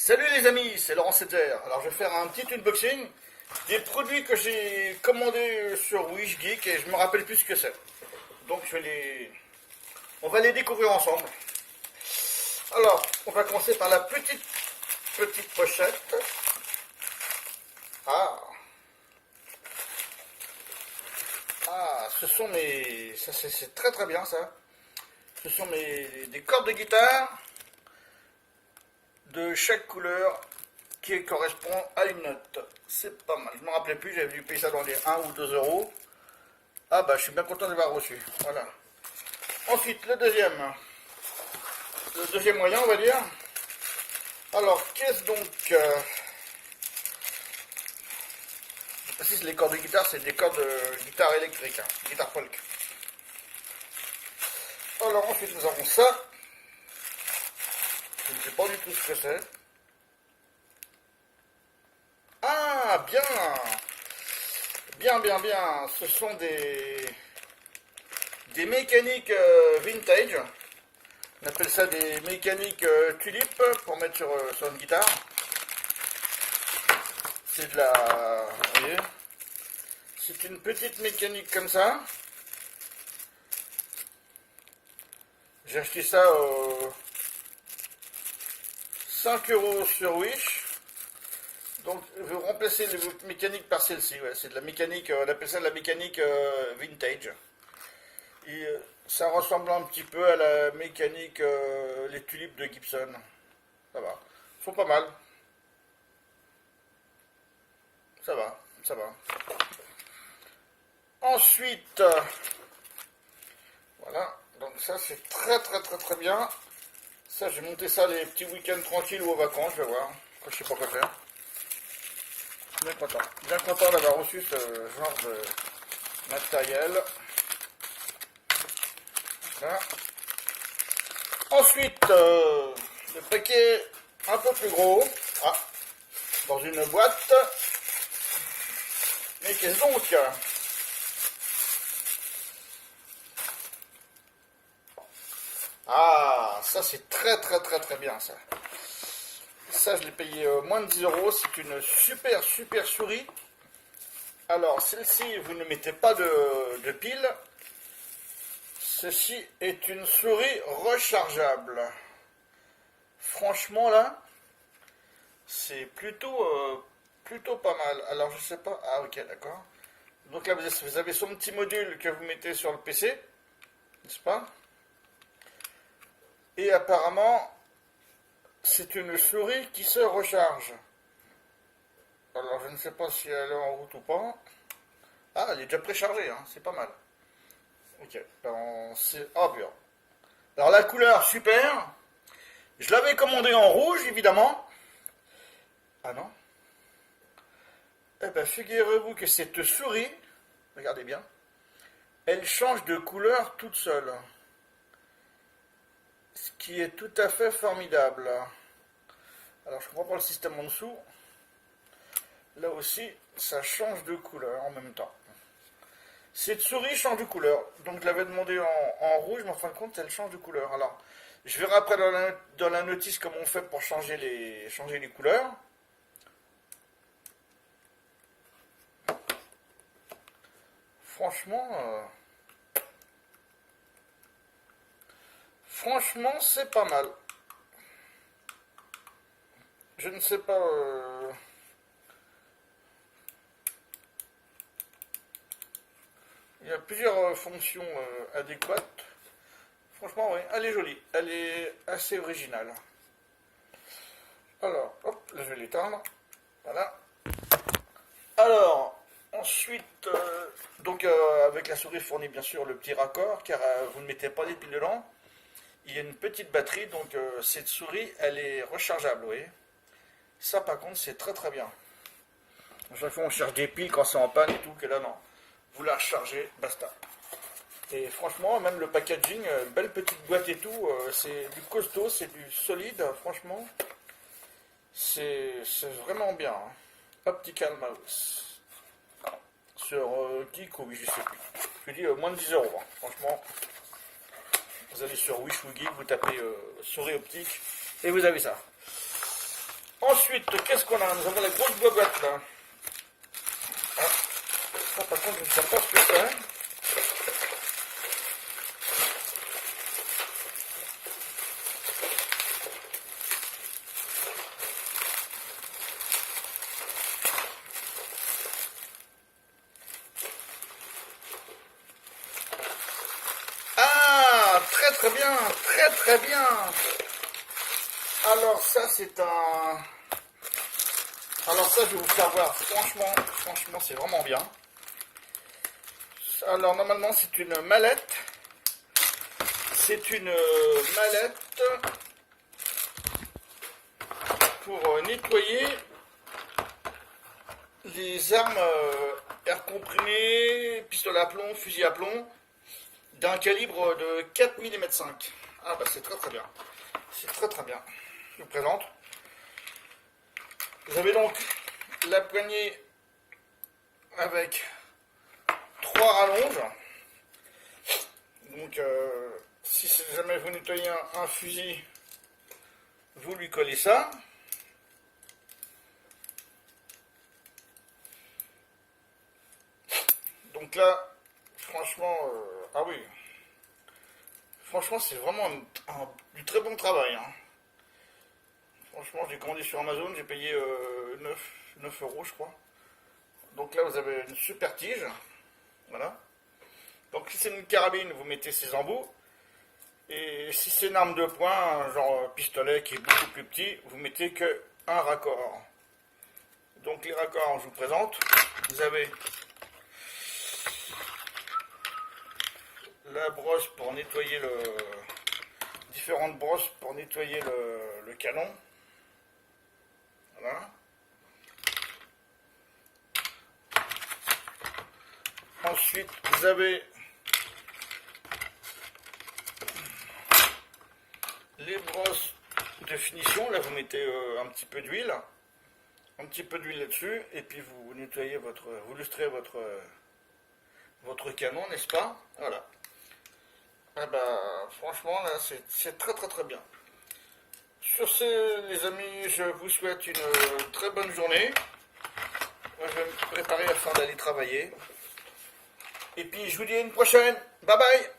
Salut les amis, c'est Laurent Setter. Alors je vais faire un petit unboxing des produits que j'ai commandés sur WishGeek et je me rappelle plus ce que c'est. Donc on va les découvrir ensemble. Alors, on va commencer par la petite pochette. Ce sont mes... Ça c'est très très bien ça. Ce sont des cordes de guitare de chaque couleur qui correspond à une note. C'est pas mal. Je ne me rappelais plus, j'avais dû payer ça dans les 1 ou 2 euros. Ah bah je suis bien content de l'avoir reçu. Voilà. Ensuite, le deuxième moyen, on va dire. Alors, qu'est-ce donc je précise, les cordes de guitare, c'est des cordes de guitare électrique, hein, guitare folk. Alors ensuite, nous avons ça. Je ne sais pas du tout ce que c'est. Ah, bien. Bien. Ce sont des mécaniques vintage. On appelle ça des mécaniques tulipes pour mettre sur une guitare. C'est de la... Vous voyez, c'est une petite mécanique comme ça. J'ai acheté ça 5 euros sur Wish. Donc, je vais remplacer les mécaniques par celle-ci. Ouais, c'est de la mécanique, on appelle ça de la mécanique vintage. Et ça ressemble un petit peu à la mécanique, les tulipes de Gibson. Ça va. Ils sont pas mal. Ça va. Ensuite, voilà. Donc ça, c'est très bien. Ça, j'ai monté ça les petits week-ends tranquilles ou aux vacances, je vais voir. Quand je sais pas quoi faire. Bien content d'avoir reçu ce genre de matériel. Voilà. Ensuite, le paquet un peu plus gros. Dans une boîte. Mais qu'est-ce donc? Ça c'est très bien ça. Ça je l'ai payé moins de 10 euros. C'est une super souris. Alors celle-ci, vous ne mettez pas de pile. Ceci est une souris rechargeable. Franchement là, c'est plutôt pas mal. Alors je sais pas. Ah ok, d'accord. Donc là vous avez son petit module que vous mettez sur le PC, n'est-ce pas? Et apparemment, c'est une souris qui se recharge. Alors je ne sais pas si elle est en route ou pas. Ah, elle est déjà préchargée, hein, c'est pas mal. Ok, bien. Alors la couleur, super. Je l'avais commandé en rouge, évidemment. Ah non. Eh bien, figurez-vous que cette souris, regardez bien, elle change de couleur toute seule. Ce qui est tout à fait formidable. Alors, je comprends pas le système en dessous. Là aussi, ça change de couleur en même temps. Cette souris change de couleur. Donc, je l'avais demandé en rouge, mais en fin de compte, elle change de couleur. Alors, je verrai après dans la notice comment on fait pour changer les couleurs. Franchement, c'est pas mal. Je ne sais pas... Il y a plusieurs fonctions adéquates. Franchement, oui, elle est jolie. Elle est assez originale. Alors, hop, là, je vais l'éteindre. Voilà. Alors, ensuite, avec la souris fournit bien sûr le petit raccord, car vous ne mettez pas les piles dedans. Il y a une petite batterie, donc cette souris, elle est rechargeable, vous voyez. Ça, par contre, c'est très bien. À chaque fois, on cherche des piles quand c'est en panne et tout, que là, non. Vous la rechargez, basta. Et franchement, même le packaging, belle petite boîte et tout, c'est du costaud, c'est du solide, franchement. C'est vraiment bien. Hein. Optical Mouse. Sur Geek ou je sais plus. Je dis moins de 10 euros, hein. Franchement. Vous allez sur Wish ou Geek, vous tapez souris optique et vous avez ça. Ensuite, qu'est-ce qu'on a? Nous avons la grosse boîte là. Ah, ça par contre, je ne sais pas ce que c'est. Ah, très très bien, très très bien. Alors ça c'est un... Alors ça je vais vous faire voir, franchement c'est vraiment bien. Alors normalement c'est une mallette. C'est une mallette pour nettoyer les armes air comprimé, pistolet à plomb, fusil à plomb d'un calibre de 4 mm 5. Ah bah c'est très très bien. C'est très très bien. Je vous présente. Vous avez donc la poignée avec 3 rallonges. Donc si jamais vous nettoyez un fusil, vous lui collez ça. Donc là, franchement, ah oui, franchement c'est vraiment du très bon travail. Hein. Franchement, j'ai commandé sur Amazon, j'ai payé 9 euros je crois. Donc là vous avez une super tige. Voilà. Donc si c'est une carabine, vous mettez ces embouts. Et si c'est une arme de poing, genre pistolet qui est beaucoup plus petit, vous mettez que un raccord. Donc les raccords, je vous présente. Vous avez la brosse pour nettoyer différentes brosses pour nettoyer le canon. Voilà. Ensuite, vous avez les brosses de finition. Là, vous mettez un petit peu d'huile. Un petit peu d'huile là-dessus. Et puis, vous nettoyez vous lustrez votre canon, n'est-ce pas? Voilà. Ah bah, franchement, là, c'est très très très bien. Sur ce, les amis, je vous souhaite une très bonne journée. Moi, je vais me préparer afin d'aller travailler. Et puis, je vous dis à une prochaine. Bye bye!